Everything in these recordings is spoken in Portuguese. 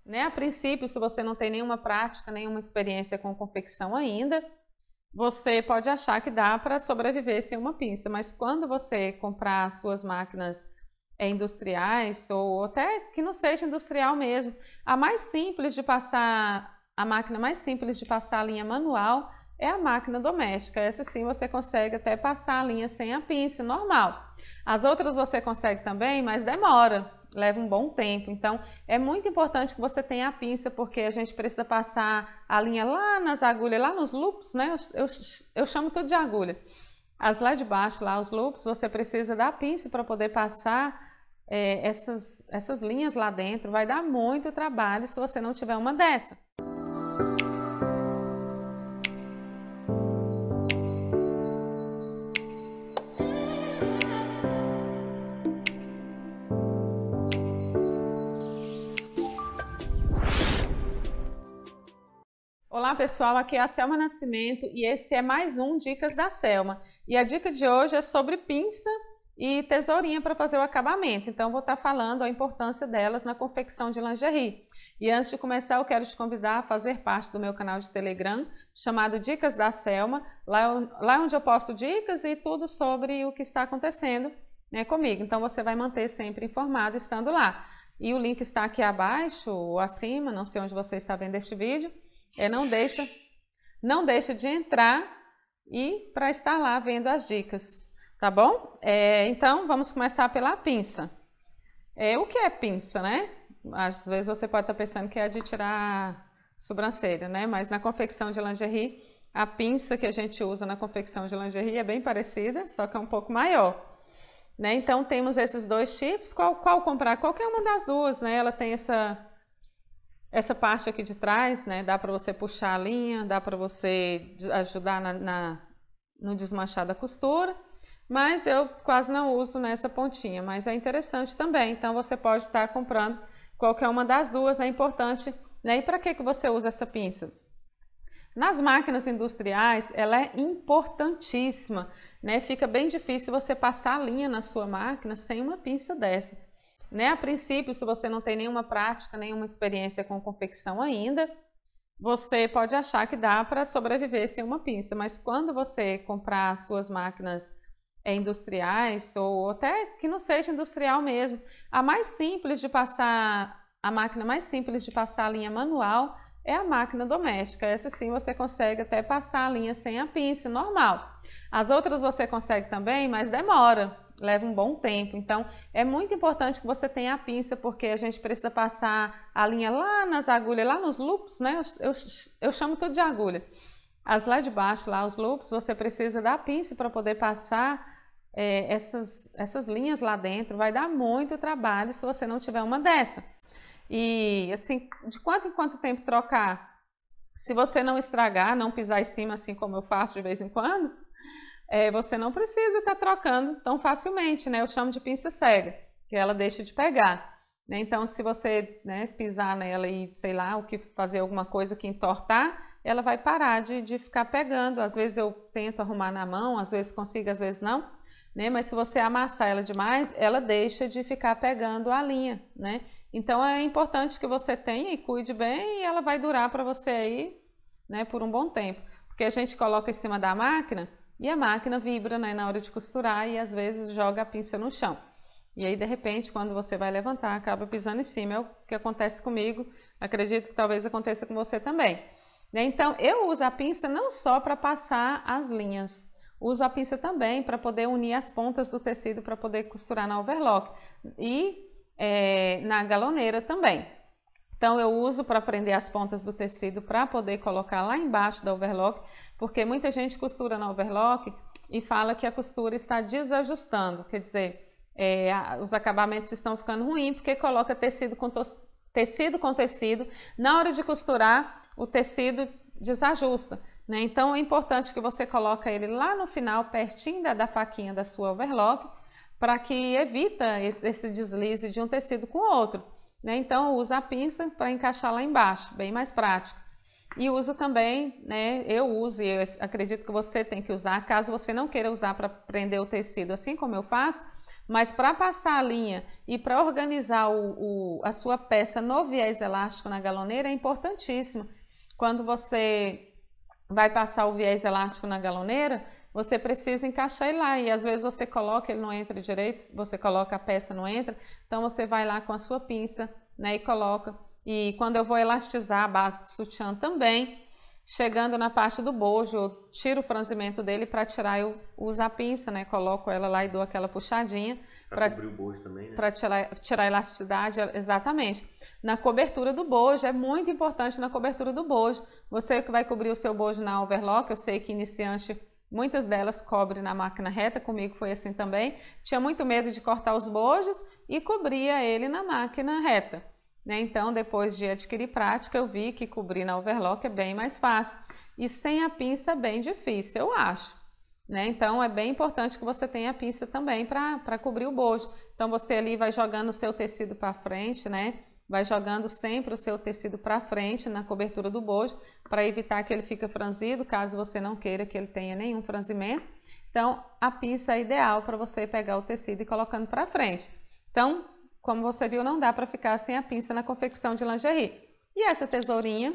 né? A princípio, se você não tem nenhuma prática, nenhuma experiência com confecção ainda, você pode achar que dá para sobreviver sem uma pinça, mas quando você comprar as suas máquinas industriais, ou até que não seja industrial mesmo, a máquina mais simples de passar a linha manual é a máquina doméstica. Essa sim você consegue até passar a linha sem a pinça, normal. As outras você consegue também, mas demora, leva um bom tempo. Então é muito importante que você tenha a pinça, porque a gente precisa passar a linha lá nas agulhas, lá nos loops, né? Eu chamo tudo de agulha. As lá de baixo, lá os loops, você precisa da pinça para poder passar essas linhas lá dentro. Vai dar muito trabalho se você não tiver uma dessa. Olá pessoal, aqui é a Selma Nascimento e esse é mais um Dicas da Selma. E a dica de hoje é sobre pinça e tesourinha para fazer o acabamento. Então vou estar falando a importância delas na confecção de lingerie. E antes de começar eu quero te convidar a fazer parte do meu canal de Telegram chamado Dicas da Selma, lá onde eu posto dicas e tudo sobre o que está acontecendo, né, comigo. Então você vai manter sempre informado estando lá. E o link está aqui abaixo ou acima, não sei onde você está vendo este vídeo. Não deixa de entrar e para estar lá vendo as dicas, tá bom? Então vamos começar pela pinça. O que é pinça, né? Às vezes você pode estar pensando que é de tirar sobrancelha, né? Mas na confecção de lingerie, a pinça que a gente usa na confecção de lingerie é bem parecida, só que é um pouco maior, né? Então temos esses dois tipos. Qual comprar? Qualquer uma das duas, né? Ela tem essa parte aqui de trás, né? Dá para você puxar a linha, dá para você ajudar no desmanchar da costura, mas eu quase não uso nessa pontinha, mas é interessante também. Então você pode estar comprando qualquer uma das duas, é importante, né? E para que você usa essa pinça? Nas máquinas industriais, ela é importantíssima, né? Fica bem difícil você passar a linha na sua máquina sem uma pinça dessa. Né? A princípio, se você não tem nenhuma prática, nenhuma experiência com confecção ainda, você pode achar que dá para sobreviver sem uma pinça, mas quando você comprar as suas máquinas industriais, ou até que não seja industrial mesmo, a máquina mais simples de passar a linha manual é a máquina doméstica. Essa sim você consegue até passar a linha sem a pinça, normal. As outras você consegue também, mas demora, leva um bom tempo. Então é muito importante que você tenha a pinça, porque a gente precisa passar a linha lá nas agulhas, lá nos loops, né? Eu chamo tudo de agulha. As lá de baixo, lá os loops, você precisa da pinça para poder passar essas linhas lá dentro. Vai dar muito trabalho se você não tiver uma dessa. E assim, de quanto em quanto tempo trocar? Se você não estragar, não pisar em cima, assim como eu faço de vez em quando, você não precisa estar trocando tão facilmente, né? Eu chamo de pinça cega, que ela deixa de pegar, né? Então, se você, né, pisar nela e, sei lá, fazer alguma coisa que entortar, ela vai parar de ficar pegando. Às vezes eu tento arrumar na mão, às vezes consigo, às vezes não, né? Mas se você amassar ela demais, ela deixa de ficar pegando a linha, né? Então é importante que você tenha e cuide bem, e ela vai durar para você aí, né, por um bom tempo. Porque a gente coloca em cima da máquina e a máquina vibra, né, na hora de costurar, e às vezes joga a pinça no chão. E aí de repente, quando você vai levantar, acaba pisando em cima. É o que acontece comigo, acredito que talvez aconteça com você também. Então eu uso a pinça não só para passar as linhas, uso a pinça também para poder unir as pontas do tecido para poder costurar na overlock e na galoneira também. Então eu uso para prender as pontas do tecido para poder colocar lá embaixo da overlock, porque muita gente costura na overlock e fala que a costura está desajustando, quer dizer, os acabamentos estão ficando ruins porque coloca tecido com tecido, na hora de costurar o tecido desajusta, né? Então é importante que você coloque ele lá no final, pertinho da faquinha da sua overlock, para que evita esse deslize de um tecido com o outro, né? Então usa a pinça para encaixar lá embaixo, bem mais prático. E uso também, né? Eu uso e eu acredito que você tem que usar, caso você não queira usar para prender o tecido assim como eu faço, Mas para passar a linha e para organizar a sua peça no viés elástico na galoneira é importantíssimo. Quando você vai passar o viés elástico na galoneira, você precisa encaixar ele lá e às vezes você coloca, ele não entra direito, você coloca a peça, não entra, então você vai lá com a sua pinça, né, e coloca. E quando eu vou elastizar a base do sutiã também, chegando na parte do bojo, eu tiro o franzimento dele para tirar, eu uso a pinça, né, coloco ela lá e dou aquela puxadinha. Para cobrir o bojo também, né? Para tirar a elasticidade, exatamente. Na cobertura do bojo, é muito importante na cobertura do bojo. Você que vai cobrir o seu bojo na overlock, eu sei que iniciante, muitas delas cobre na máquina reta, comigo foi assim também. Tinha muito medo de cortar os bojos e cobria ele na máquina reta. Né? Então, depois de adquirir prática, eu vi que cobrir na overlock é bem mais fácil. E sem a pinça é bem difícil, eu acho. Né? Então, é bem importante que você tenha a pinça também para cobrir o bojo. Então, você ali vai jogando o seu tecido para frente, né? Vai jogando sempre o seu tecido para frente na cobertura do bojo, para evitar que ele fique franzido, caso você não queira que ele tenha nenhum franzimento. Então, a pinça é ideal para você pegar o tecido e colocando para frente. Então, como você viu, não dá para ficar sem a pinça na confecção de lingerie. E essa tesourinha,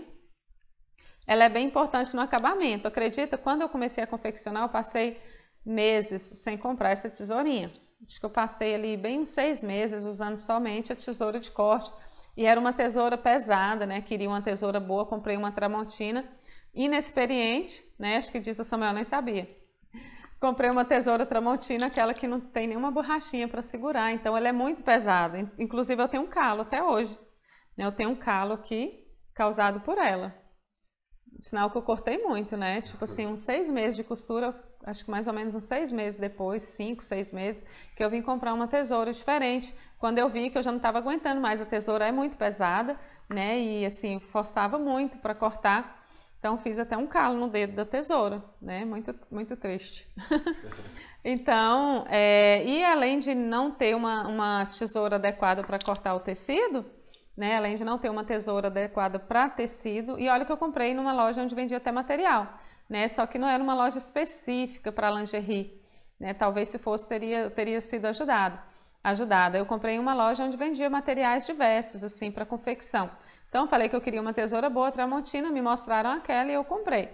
ela é bem importante no acabamento. Acredita, quando eu comecei a confeccionar, eu passei meses sem comprar essa tesourinha. Acho que eu passei ali bem uns 6 meses usando somente a tesoura de corte. E era uma tesoura pesada, né? Queria uma tesoura boa, comprei uma Tramontina. Inexperiente, né? Acho que disso a Samuel nem sabia. Comprei uma tesoura Tramontina, aquela que não tem nenhuma borrachinha para segurar. Então, ela é muito pesada. Inclusive, eu tenho um calo até hoje. Eu tenho um calo aqui causado por ela. Sinal que eu cortei muito, né? Tipo assim, uns 6 meses de costura, acho que mais ou menos uns 6 meses depois, 5, 6 meses, que eu vim comprar uma tesoura diferente. Quando eu vi que eu já não estava aguentando mais, a tesoura é muito pesada, né? E assim, forçava muito para cortar. Então, fiz até um calo no dedo da tesoura, né? Muito, muito triste. Então, e além de não ter uma tesoura adequada para cortar o tecido, né? Além de não ter uma tesoura adequada para tecido, e olha que eu comprei numa loja onde vendia até material, né? Só que não era uma loja específica para lingerie, né? Talvez se fosse teria sido ajudada. Eu comprei em uma loja onde vendia materiais diversos assim para confecção. Então falei que eu queria uma tesoura boa, Tramontina, me mostraram aquela e eu comprei.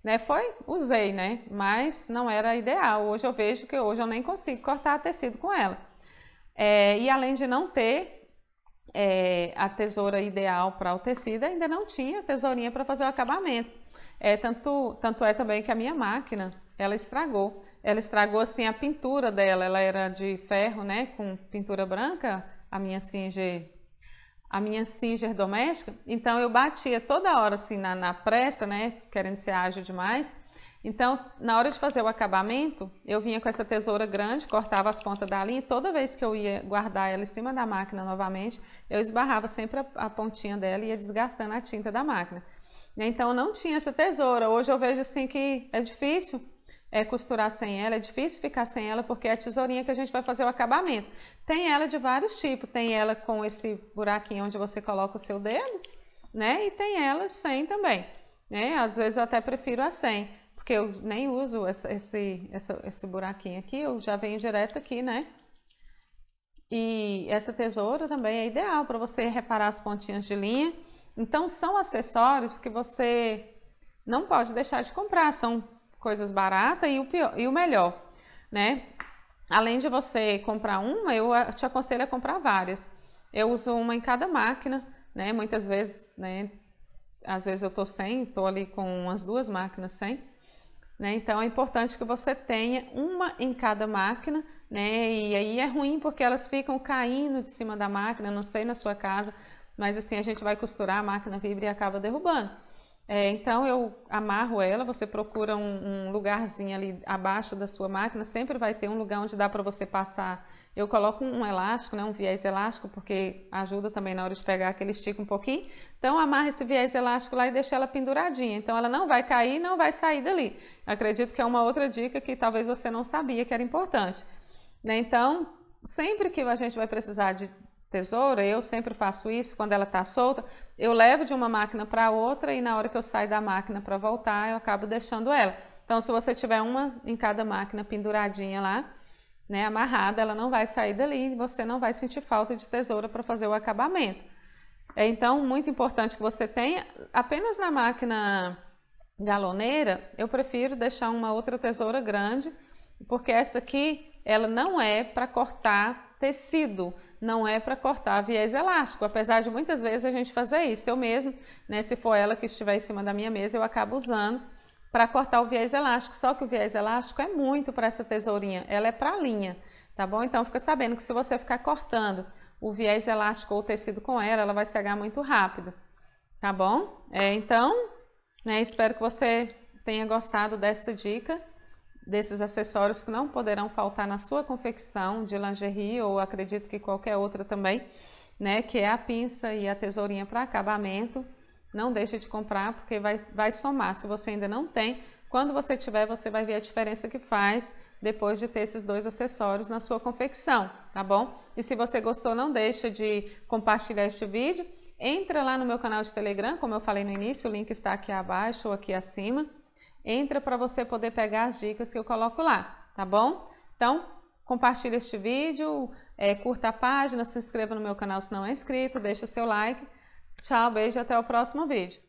Né? Usei, né? Mas não era ideal. Hoje eu vejo que hoje eu nem consigo cortar tecido com ela. E além de não ter a tesoura ideal para o tecido, ainda não tinha tesourinha para fazer o acabamento. Tanto é também que a minha máquina, ela estragou. Ela estragou assim a pintura dela, ela era de ferro, né, com pintura branca, a minha Singer doméstica. Então eu batia toda hora assim na pressa, né, querendo ser ágil demais. Então, na hora de fazer o acabamento, eu vinha com essa tesoura grande, cortava as pontas da linha e toda vez que eu ia guardar ela em cima da máquina novamente, eu esbarrava sempre a pontinha dela e ia desgastando a tinta da máquina. Então, eu não tinha essa tesoura. Hoje eu vejo assim que é difícil costurar sem ela, é difícil ficar sem ela, porque é a tesourinha que a gente vai fazer o acabamento. Tem ela de vários tipos, tem ela com esse buraquinho onde você coloca o seu dedo, né? E tem ela sem também, né? Às vezes eu até prefiro a sem, porque eu nem uso esse buraquinho aqui, eu já venho direto aqui, né? E essa tesoura também é ideal para você reparar as pontinhas de linha. Então, são acessórios que você não pode deixar de comprar, são coisas baratas e o melhor, né? Além de você comprar uma, eu te aconselho a comprar várias. Eu uso uma em cada máquina, né? Muitas vezes, né? Às vezes eu tô ali com umas 2 máquinas sem, né? Então é importante que você tenha uma em cada máquina, né? E aí é ruim porque elas ficam caindo de cima da máquina, não sei na sua casa, mas assim a gente vai costurar, a máquina vibra e acaba derrubando. Então eu amarro ela, você procura um lugarzinho ali abaixo da sua máquina, sempre vai ter um lugar onde dá para você passar. Eu coloco um elástico, né, um viés elástico, porque ajuda também na hora de pegar, que ele estica um pouquinho. Então amarra esse viés elástico lá e deixa ela penduradinha, então ela não vai cair, não vai sair dali. Acredito que é uma outra dica que talvez você não sabia que era importante, né? Então, sempre que a gente vai precisar de tesoura, eu sempre faço isso, quando ela está solta, eu levo de uma máquina para outra e na hora que eu saio da máquina para voltar, eu acabo deixando ela. Então, se você tiver uma em cada máquina penduradinha lá, né, amarrada, ela não vai sair dali e você não vai sentir falta de tesoura para fazer o acabamento. Então, muito importante que você tenha, apenas na máquina galoneira, eu prefiro deixar uma outra tesoura grande, porque essa aqui, ela não é para cortar tecido, não é para cortar viés elástico, apesar de muitas vezes a gente fazer isso. Eu mesmo, né, se for ela que estiver em cima da minha mesa, eu acabo usando para cortar o viés elástico, só que o viés elástico é muito para essa tesourinha, ela é para a linha, tá bom? Então fica sabendo que se você ficar cortando o viés elástico ou o tecido com ela, ela vai cegar muito rápido, tá bom? Então, né, espero que você tenha gostado desta dica, desses acessórios que não poderão faltar na sua confecção de lingerie, ou acredito que qualquer outra também, né, que é a pinça e a tesourinha para acabamento. Não deixe de comprar, porque vai somar. Se você ainda não tem, quando você tiver, você vai ver a diferença que faz depois de ter esses dois acessórios na sua confecção, tá bom? E se você gostou, não deixa de compartilhar este vídeo. Entra lá no meu canal de Telegram, como eu falei no início, o link está aqui abaixo ou aqui acima. Entra para você poder pegar as dicas que eu coloco lá, tá bom? Então, compartilha este vídeo, curta a página, se inscreva no meu canal se não é inscrito, deixa seu like. Tchau, beijo e até o próximo vídeo.